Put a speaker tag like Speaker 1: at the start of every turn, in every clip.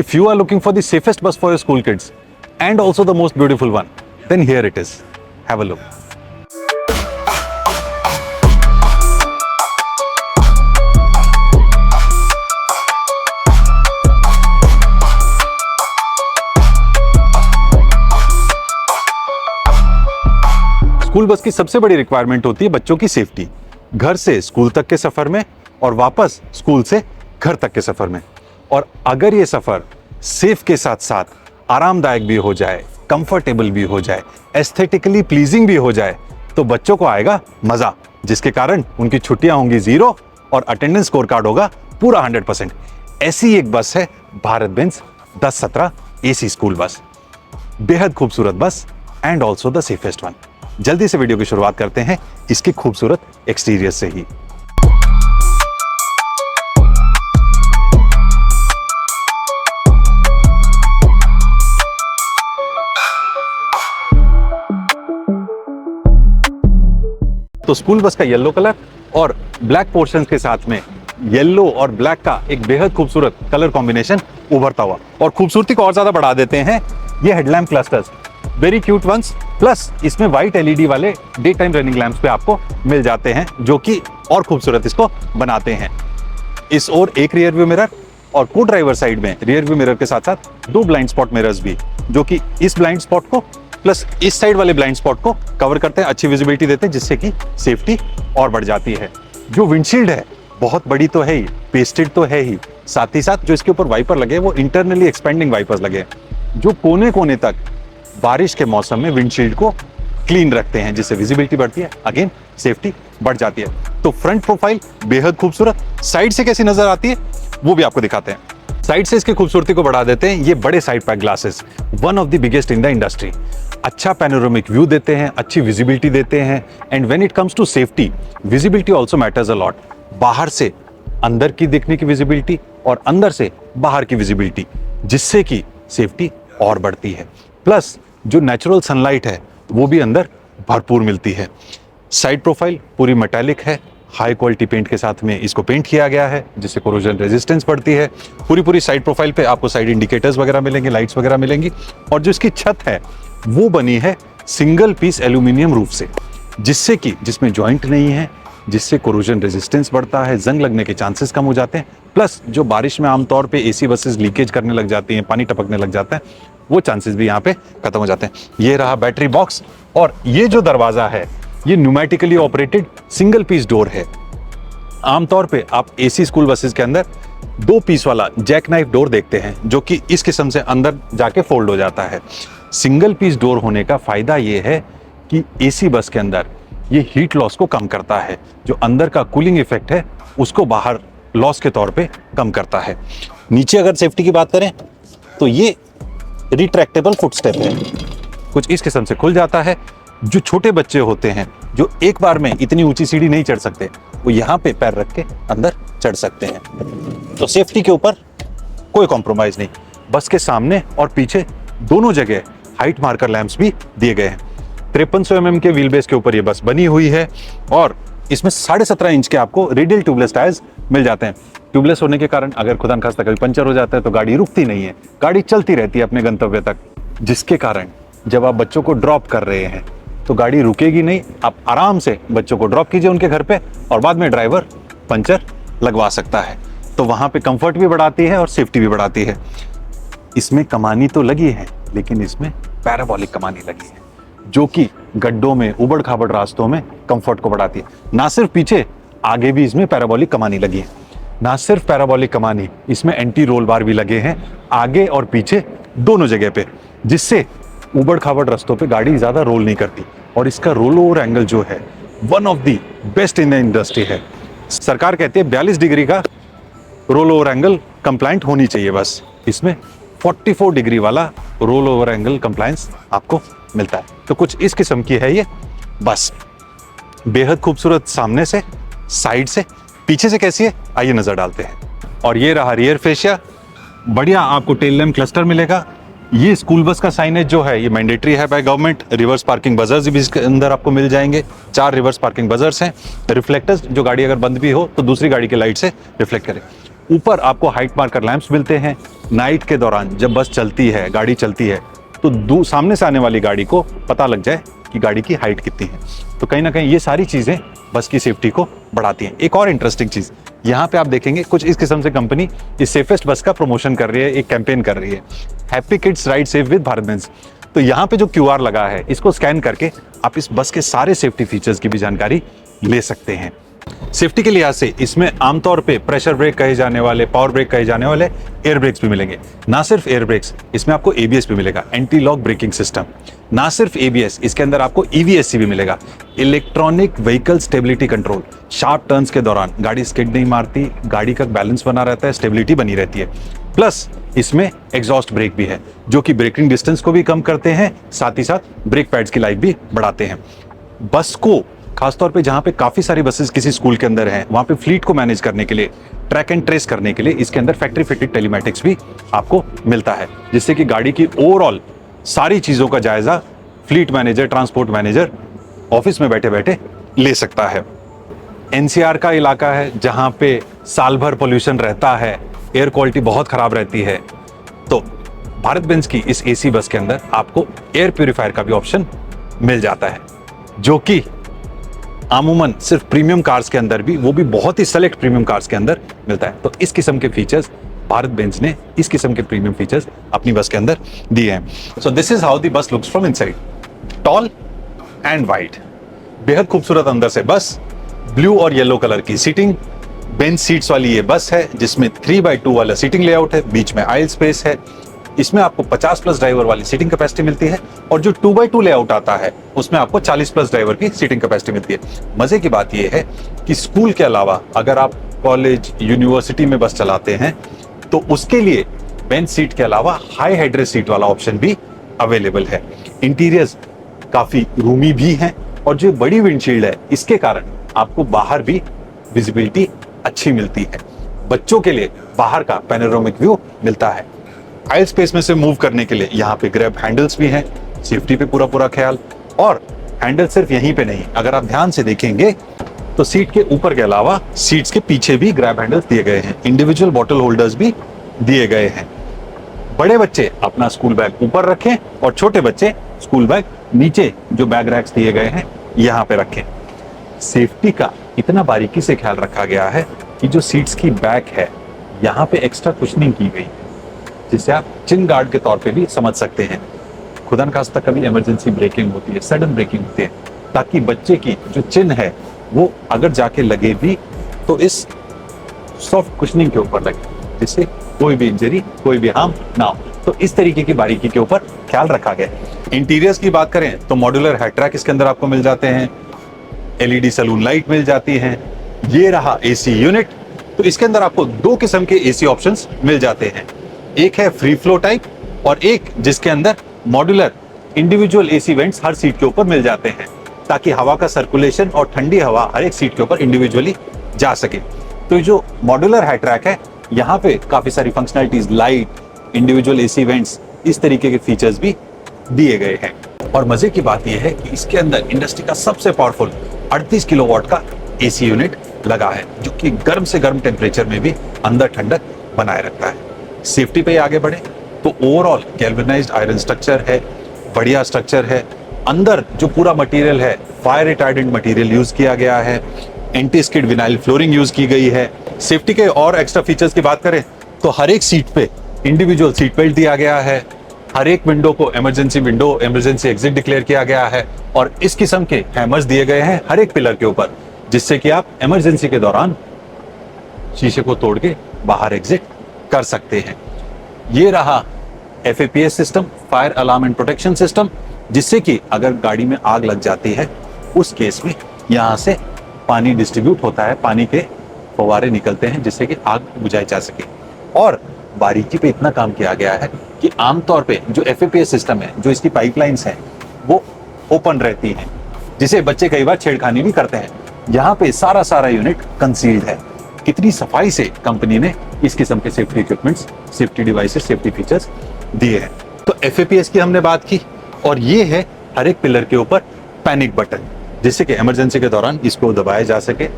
Speaker 1: If you are looking for the safest bus for your school kids and also the most beautiful one, then here it is. Have a look. School bus की सबसे बड़ी requirement होती है बच्चों की safety, घर से school तक के सफर में और वापस स्कूल से घर तक के सफर में। और अगर ये सफर सेफ के साथ साथ आरामदायक भी हो जाए, कंफर्टेबल भी हो जाए, एस्थेटिकली प्लीजिंग भी हो जाए, तो बच्चों को आएगा मजा, जिसके कारण उनकी छुट्टियां होंगी 0 और अटेंडेंस स्कोर कार्ड होगा पूरा 100%। ऐसी एक बस है Bharat Benz 1017 AC school bus. बेहद खूबसूरत बस and also the safest one. जल्दी से वीडियो की शुरुआत करते हैं इसकी खूबसूरत एक्सटीरियर से ही। तो स्कूल बस का येलो कलर और ब्लैक पोर्शंस के साथ में येलो और ब्लैक का एक बेहद खूबसूरत कलर कॉम्बिनेशन उभरता हुआ, और खूबसूरती को और ज्यादा बढ़ा देते हैं ये headlamp clusters, very cute ones. Plus इसमें व्हाइट LED वाले डे टाइम रनिंग लैंप्स पे आपको मिल जाते हैं, जो कि और खूबसूरत इसको बनाते हैं। इस ओर एक रियर व्यू मिरर और को ड्राइवर साइड में रियर व्यू मिरर के साथ साथ 2 ब्लाइंड स्पॉट मिरर्स भी, जो कि इस ब्लाइंड स्पॉट को प्लस इस साइड वाले ब्लाइंड स्पॉट को कवर करते हैं, अच्छी विजिबिलिटी देते हैं, जिससे कि सेफ्टी और बढ़ जाती है। जो विंडशील्ड है बहुत बड़ी तो है ही, पेस्टेड तो है ही, साथ ही साथ जो इसके ऊपर वाइपर लगे वो इंटरनली एक्सपेंडिंग वाइपर्स लगे, जो कोने कोने तक बारिश के मौसम में विंडशील्ड को क्लीन रखते हैं, जिससे विजिबिलिटी बढ़ती है, अगेन सेफ्टी बढ़ जाती है। तो फ्रंट प्रोफाइल बेहद खूबसूरत, साइड से कैसी नजर आती है वो भी आपको दिखाते हैं। साइड से इसकी खूबसूरती को बढ़ा देते हैं ये बड़े side pack glasses, one of the biggest in the industry. अच्छा पैनोरामिक व्यू देते हैं, अच्छी विजिबिलिटी देते हैं, and when it comes to safety, visibility also matters a lot. बाहर से अंदर की देखने की विजिबिलिटी और अंदर से बाहर की विजिबिलिटी, जिससे कि सेफ्टी और बढ़ती है। प्लस जो नेचुरल सनलाइट है वो भी अंदर भरपूर मिलती है। साइड प्रोफाइल पूरी मेटालिक है, हाई क्वालिटी पेंट के साथ में इसको पेंट किया गया है, जिससे कोरोजन रेजिस्टेंस बढ़ती है। पूरी साइड प्रोफाइल पे आपको साइड इंडिकेटर्स वगैरह मिलेंगे, लाइट्स वगैरह मिलेंगी। और जो इसकी छत है वो बनी है सिंगल पीस एल्यूमिनियम रूफ से, जिससे कि जिसमें जॉइंट नहीं है, जिससे कोरोजन रेजिस्टेंस बढ़ता है, जंग लगने के चांसेस कम हो जाते हैं। प्लस जो बारिश में आमतौर पे AC बसेस लीकेज करने लग जाती हैं, पानी टपकने लग जाता है, वो चांसेस भी यहाँ पे खत्म हो जाते हैं। ये रहा बैटरी बॉक्स, और ये जो दरवाजा है ये pneumatically operated single piece door है। आमतौर पे आप AC स्कूल बसेस के अंदर 2 पीस वाला जैक नाइफ डोर देखते हैं, जो कि इस किस्म से अंदर जाके फोल्ड हो जाता है। सिंगल पीस डोर होने का फायदा ये है कि AC बस के अंदर ये हीट लॉस को कम करता है, जो अंदर का कूलिंग इफेक्ट है उसको बाहर लॉस के तौर पे कम करता है। नीचे अगर सेफ्टी की बात करें तो ये रिट्रैक्टेबल फुटस्टेप है, कुछ इस किस्म से खुल जाता है। जो छोटे बच्चे होते हैं जो एक बार में इतनी ऊंची सीढ़ी नहीं चढ़ सकते, वो यहाँ पे पैर रख के अंदर चढ़ सकते हैं। तो सेफ्टी के ऊपर कोई कॉम्प्रोमाइज नहीं। बस के सामने और पीछे दोनों जगह हाइट मार्कर लैंप्स भी दिए गए हैं। 5300 mm के व्हील बेस के ऊपर ये बस बनी हुई है, और इसमें 17.5 इंच के आपको रेडियल ट्यूबलेस टायर्स मिल जाते हैं। ट्यूबलेस होने के कारण अगर खुदा न खास्ता कभी पंचर हो जाता है तो गाड़ी रुकती नहीं है, गाड़ी चलती रहती है अपने गंतव्य तक, जिसके कारण जब आप बच्चों को ड्रॉप कर रहे हैं तो गाड़ी रुकेगी नहीं। आप आराम से बच्चों को ड्रॉप कीजिए उनके घर पे, और बाद में ड्राइवर पंचर लगवा सकता है। तो वहां पे कंफर्ट भी बढ़ाती है और सेफ्टी भी बढ़ाती है। इसमें कमानी तो लगी है, लेकिन इसमें पैराबोलिक कमानी लगी है, जो कि गड्ढों में, उबड़ खाबड़ रास्तों में कंफर्ट को बढ़ाती है। ना सिर्फ पीछे, आगे भी इसमें पैराबोलिक कमानी लगी है। ना सिर्फ पैराबोलिक कमानी, इसमें एंटी रोल बार भी लगे हैं आगे और पीछे दोनों जगह पे, जिससे उबड़ खाबड़ रास्तों पे गाड़ी ज्यादा रोल नहीं करती। और इसका रोल ओवर एंगल जो है one of the best in the industry है। सरकार कहती है 42 डिग्री का रोल ओवर एंगल कंप्लायंट होनी चाहिए बस। इसमें 44 डिग्री वाला रोल ओवर एंगल कंप्लायंस आपको मिलता है। तो कुछ इस किस्म की है ये बस। बेहद खूबसूरत सामने से, साइड से, पीछे से कैसी है आइए नजर डालते हैं। और ये रहा रियर फेशिया, बढ़िया आपको टेल लैम्प क्लस्टर मिलेगा। ये स्कूल बस का साइनेज जो है ये मैंडेटरी है by government. Reverse parking buzzers भी इसके अंदर आपको मिल जाएंगे। 4 रिवर्स पार्किंग बजर्स हैं। रिफ्लेक्टर्स, जो गाड़ी अगर बंद भी हो तो दूसरी गाड़ी के लाइट से रिफ्लेक्ट करे। ऊपर आपको हाइट मार्कर लैंप्स मिलते हैं। नाइट के दौरान जब बस चलती है, गाड़ी चलती है, तो सामने से आने वाली गाड़ी को पता लग जाए कि गाड़ी की हाइट कितनी है। तो कहीं ना कहीं ये सारी चीज़ें बस की सेफ्टी को बढ़ाती हैं। एक और इंटरेस्टिंग चीज़ यहाँ पे आप देखेंगे, कुछ इस किस्म से कंपनी इस सेफेस्ट बस का प्रमोशन कर रही है, एक कैंपेन कर रही है, happy kids ride safe with Bharat Benz. तो यहाँ पे जो QR लगा है, इसको स्कैन करके आप इस बस के सारे सेफ्टी फीचर्स की भी जानकारी ले सकते हैं। सेफ्टी के लिहाज से इसमें आमतौर पे प्रेशर ब्रेक कहे जाने वाले, पावर ब्रेक कहे जाने वाले एयर ब्रेक्स भी मिलेंगे। ना सिर्फ एयर ब्रेक्स, इसमें आपको ABS भी मिलेगा, एंटी लॉक ब्रेकिंग सिस्टम। ना सिर्फ ABS, इसके अंदर आपको EVSC भी मिलेगा, electronic vehicle stability control. Sharp turns के दौरान गाड़ी स्किड नहीं मारती, गाड़ी का बैलेंस बना रहता है, स्टेबिलिटी बनी रहती है। प्लस इसमें एग्जॉस्ट ब्रेक भी है, जो कि ब्रेकिंग डिस्टेंस को भी कम करते हैं, साथ ही साथ ब्रेक पैड्स की लाइफ भी बढ़ाते हैं। बस को खासतौर पे जहां पे काफी सारी बसेस किसी स्कूल के अंदर हैं, वहां पे फ्लीट को मैनेज करने के लिए, ट्रैक एंड ट्रेस करने के लिए इसके अंदर फैक्ट्री फिटेड टेलीमेटिक्स भी आपको मिलता है, जिससे कि गाड़ी की ओवरऑल सारी चीजों का जायजा fleet manager, transport manager office में बैठे बैठे ले सकता है। NCR का इलाका है जहां पे साल भर पोल्यूशन रहता है, एयर क्वालिटी बहुत खराब रहती है, तो भारत बेंज की इस AC बस के अंदर आपको एयर प्यूरिफायर का भी ऑप्शन मिल जाता है, जो कि आमूमन सिर्फ प्रीमियम कार्स के अंदर भी, वो भी बहुत ही सेलेक्ट प्रीमियम कार्स के अंदर मिलता है। तो इस किस्म के फीचर्स भारत बेंज ने इस किस्म के प्रीमियम फीचर्स अपनी बस के अंदर दिए हैं। So this is how the bus looks from inside, tall and wide. बेहद खूबसूरत अंदर से बस, ब्लू और येलो कलर की सीटिंग, बेंच सीट्स वाली ये बस है जिसमें 3x2 वाला सीटिंग लेआउट है, बीच में आइल स्पेस है। इसमें आपको 50+ ड्राइवर वाली सीटिंग कैपेसिटी मिलती है, और जो 2x2 लेआउट आता है उसमें आपको 40+ ड्राइवर की सीटिंग कैपेसिटी मिलती है। मजे की बात यह है कि स्कूल के अलावा अगर आप कॉलेज, यूनिवर्सिटी में बस चलाते हैं तो उसके लिए बेंच सीट के अलावा हाई हेडरेस्ट सीट वाला ऑप्शन भी अवेलेबल है। इंटीरियर्स काफी रूमी भी हैं, और जो बड़ी विंडशील्ड है इसके कारण आपको बाहर भी विजिबिलिटी अच्छी मिलती है। बच्चों के लिए बाहर का पैनोरामिक व्यू मिलता है। आइल स्पेस में से मूव करने के लिए यहाँ पे ग्रैब हैंडल्स भी हैं, सेफ्टी पे पूरा ख्याल। और हैंडल सिर्फ यहीं पे नहीं, अगर आप ध्यान से देखेंगे तो सीट के ऊपर के अलावा सीट्स के पीछे भी ग्रैब हैंडल्स दिए गए हैं, इंडिविजुअल बॉटल होल्डर्स भी दिए गए हैं। बड़े बच्चे अपना स्कूल बैग ऊपर रखें और छोटे बच्चे स्कूल बैग नीचे जो बैग रैक्स दिए गए हैं यहाँ पे रखें। सेफ्टी का इतना बारीकी से ख्याल रखा गया है कि जो सीट्स की बैक है यहाँ पे एक्स्ट्रा कुशनिंग की गई, जिसे आप चिन गार्ड के तौर पे भी समझ सकते हैं। खुदा न खास्ता कभी इमरजेंसी ब्रेकिंग होती है, सडन ब्रेकिंग होती है, ताकि बच्चे की जो चिन है वो अगर जाके लगे भी तो इस सॉफ्ट कुशनिंग के ऊपर लगे, जिससे कोई भी इंजरी, कोई भी हार्म ना हो। तो इस तरीके की बारीकी के ऊपर ख्याल रखा गया है। इंटीरियर्स की बात करें तो मॉड्यूलर हेड ट्रैक इसके अंदर आपको मिल जाते हैं, LED सलून लाइट मिल जाती है, ये रहा AC यूनिट। तो इसके अंदर आपको 2 किस्म के AC ऑप्शंस मिल जाते हैं, एक है फ्री फ्लो टाइप और एक जिसके अंदर मॉड्यूलर इंडिविजुअल AC वेंट्स हर सीट के ऊपर मिल जाते हैं, ताकि हवा का सर्कुलेशन और ठंडी हवा हर एक सीट के ऊपर इंडिविजुअली जा सके। तो जो मॉड्यूलर हेड ट्रैक है यहाँ पे काफी सारी functionalities, light, individual AC vents, इस तरीके के फीचर्स भी दिए गए हैं। और मजे की बात यह है कि इसके अंदर इंडस्ट्री का सबसे पावरफुल 38 किलोवाट का AC यूनिट लगा है, जो कि गर्म से गर्म टेम्परेचर में भी अंदर ठंडक बनाए रखता है। सेफ्टी पे आगे बढ़े तो ओवरऑल गैल्वेनाइज्ड आयरन स्ट्रक्चर है, बढ़िया स्ट्रक्चर है। अंदर जो पूरा मटेरियल है फायर रिटार्डेंट मटेरियल यूज किया गया है, anti skid vinyl flooring use की गई है। सेफ्टी के और एक्स्ट्रा फीचर्स की बात करें तो हर एक सीट पे इंडिविजुअल सीट बेल्ट दिया गया है, हर एक विंडो को emergency window, emergency exit declare किया गया है, और इस किस्म के हैमर्स दिए गए हैं हर एक पिलर के ऊपर, जिससे कि आप इमरजेंसी के दौरान शीशे को तोड़ के बाहर एग्जिट कर सकते हैं। ये रहा FAPS system, fire alarm and protection system, जिससे कि अगर गाड़ी में आग लग जाती है उस केस में यहाँ से पानी डिस्ट्रीब्यूट होता है, पानी के फव्वारे निकलते हैं, जिससे कि आग बुझाई जा सके। और बारीकी पे इतना काम किया गया है कि आमतौर पे जो FAPS सिस्टम है, जो इसकी पाइपलाइंस हैं, वो ओपन रहती हैं, जिसे बच्चे कई बार छेड़खानी भी करते हैं। यहाँ पे सारा यूनिट कंसील्ड है। कितनी सफाई से कंपनी ने इस किस्म के safety equipments, safety devices, safety features दिए हैं। तो FAPS की हमने बात की, और ये है हर एक पिलर के ऊपर पैनिक बटन, जिससे कि इमरजेंसी के दौरान इसको दबाया जा सके,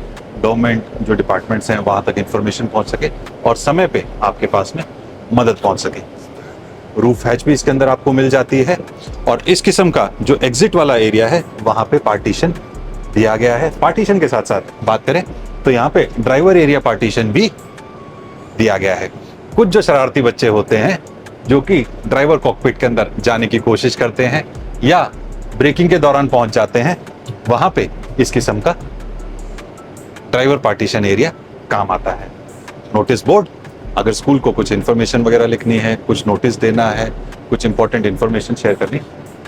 Speaker 1: गवर्नमेंट जो डिपार्टमेंट्स हैं वहां तक इंफॉर्मेशन पहुंच सके, और समय पे आपके पास में मदद पहुंच सके। रूफ हैच भी इसके अंदर आपको मिल जाती है और इस किस्म का जो एग्जिट वाला एरिया है वहां पे पार्टीशन दिया गया है। पार्टीशन के साथ साथ बात करें तो यहाँ पे ड्राइवर एरिया पार्टीशन भी दिया गया है। कुछ जो शरारती बच्चे होते हैं जो कि ड्राइवर कॉकपिट के अंदर जाने की कोशिश करते हैं या ब्रेकिंग के दौरान पहुंच जाते हैं, वहां पे इस किस्म का ड्राइवर पार्टीशन एरिया काम आता है। नोटिस बोर्ड, अगर स्कूल को कुछ इंफॉर्मेशन वगैरह लिखनी है, कुछ नोटिस देना है, कुछ इंपॉर्टेंट इंफॉर्मेशन शेयर करनी,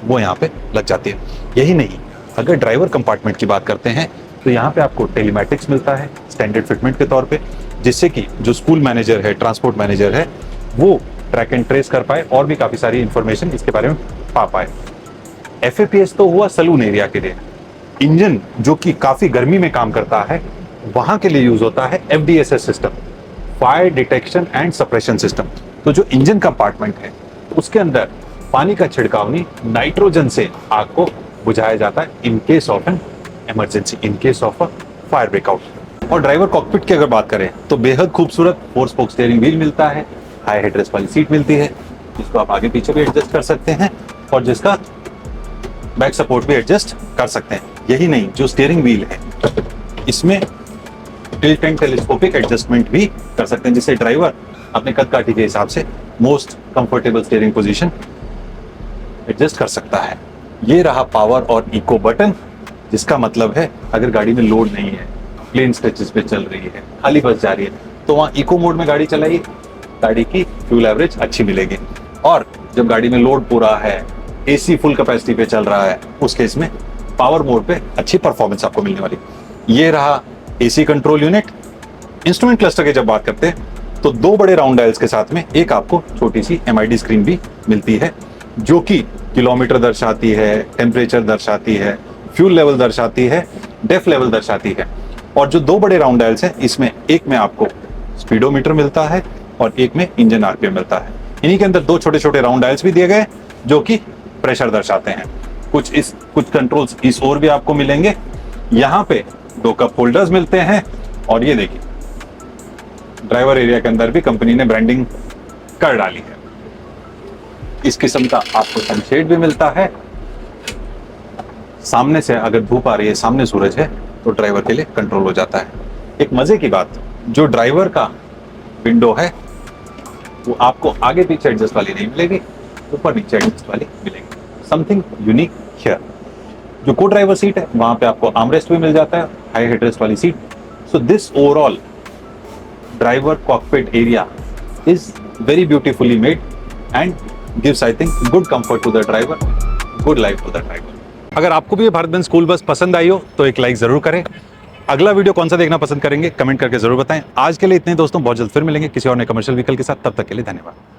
Speaker 1: वो यहाँ पे लग जाती है। यही नहीं, अगर ड्राइवर कंपार्टमेंट की बात करते हैं तो यहाँ पे आपको टेलीमैटिक्स मिलता है स्टैंडर्ड फिटमेंट के तौर पे, जिससे कि जो स्कूल मैनेजर है, ट्रांसपोर्ट मैनेजर है, वो ट्रैक एंड ट्रेस कर पाए और भी काफी सारी इंफॉर्मेशन इसके बारे में पा पाए। FAPS तो हुआ सलून एरिया के लिए। इंजन जो कि काफी गर्मी में काम करता है, वहां के लिए यूज होता है FDSS system, fire detection and suppression system. तो जो इंजन कंपार्टमेंट है उसके अंदर पानी का छिड़काव नहीं, नाइट्रोजन से आग को बुझाया जाता है in case of an emergency, in case of a fire breakout. और ड्राइवर कॉकपिट की अगर बात करें तो बेहद खूबसूरत 4 स्पोक स्टीयरिंग व्हील मिलता है, हाई हेडरेस्ट वाली सीट मिलती है जिसको आप आगे पीछे भी एडजस्ट कर सकते हैं और जिसका बैक सपोर्ट भी एडजस्ट कर सकते हैं। यही नहीं, जो स्टीयरिंग व्हील है इसमें टिल्ट एंड टेलीस्कोपिक एडजस्टमेंट भी कर सकते हैं, जिससे ड्राइवर अपने कद काठी के हिसाब से most comfortable steering position adjust कर सकता है। ये रहा पावर और इको बटन, जिसका मतलब है अगर गाड़ी में लोड नहीं है, प्लेन स्ट्रेचेस पे चल रही है, खाली बस जा रही है, तो वहाँ इको मोड में गाड़ी चलाइए, गाड़ी की फ्यूल एवरेज अच्छी मिलेगी। और जब गाड़ी में लोड पूरा है, AC फुल कैपेसिटी पे चल रहा है, उस केस में पावर मोड पे अच्छी परफॉर्मेंस आपको मिलने वाली। ये रहा AC control unit. Instrument cluster की जब बात करते हैं तो 2 बड़े राउंड डायल्स के साथ में एक आपको छोटी सी MID स्क्रीन भी मिलती है, जो कि किलोमीटर दर्शाती है, टेम्परेचर दर्शाती है, फ्यूल लेवल दर्शाती है, डेफ लेवल दर्शाती है। और जो 2 बड़े राउंड डायल्स हैं, इसमें एक में आपको स्पीडोमीटर मिलता है और एक में इंजन RPM मिलता है। इन्हीं के अंदर 2 छोटे छोटे राउंड डायल्स भी दिए गए जो कि प्रेशर दर्शाते हैं। कुछ कंट्रोल्स इस ओर भी आपको मिलेंगे। यहाँ पे 2 कप होल्डर्स मिलते हैं और ये देखिए ड्राइवर एरिया के अंदर भी कंपनी ने ब्रांडिंग कर डाली है। इस किस्म का आपको सनशेड भी मिलता है। सामने से अगर धूप आ रही है, सामने सूरज है, तो ड्राइवर के लिए कंट्रोल हो जाता है। एक मजे की बात, जो ड्राइवर का विंडो है वो आपको आगे पीछे एडजस्ट वाली नहीं मिलेगी, ऊपर नीचे एडजस्ट वाली मिलेगी। Something unique here. जो को ड्राइवर सीट है वहां पे आपको आर्मरेस्ट भी मिल जाता है, हाई हेडरेस्ट वाली सीट। So this overall driver cockpit area is very beautifully made and gives I think good comfort to the driver, good life to the driver. अगर आपको भी ये भारत बेंज स्कूल बस पसंद आई हो तो एक लाइक जरूर करें। अगला वीडियो कौन सा देखना पसंद करेंगे कमेंट करके जरूर बताएं। आज के लिए इतने दोस्तों, बहुत जल्द फिर मिलेंगे किसी और नए कमर्शियल व्हीकल के साथ। तब तक के लिए धन्यवाद।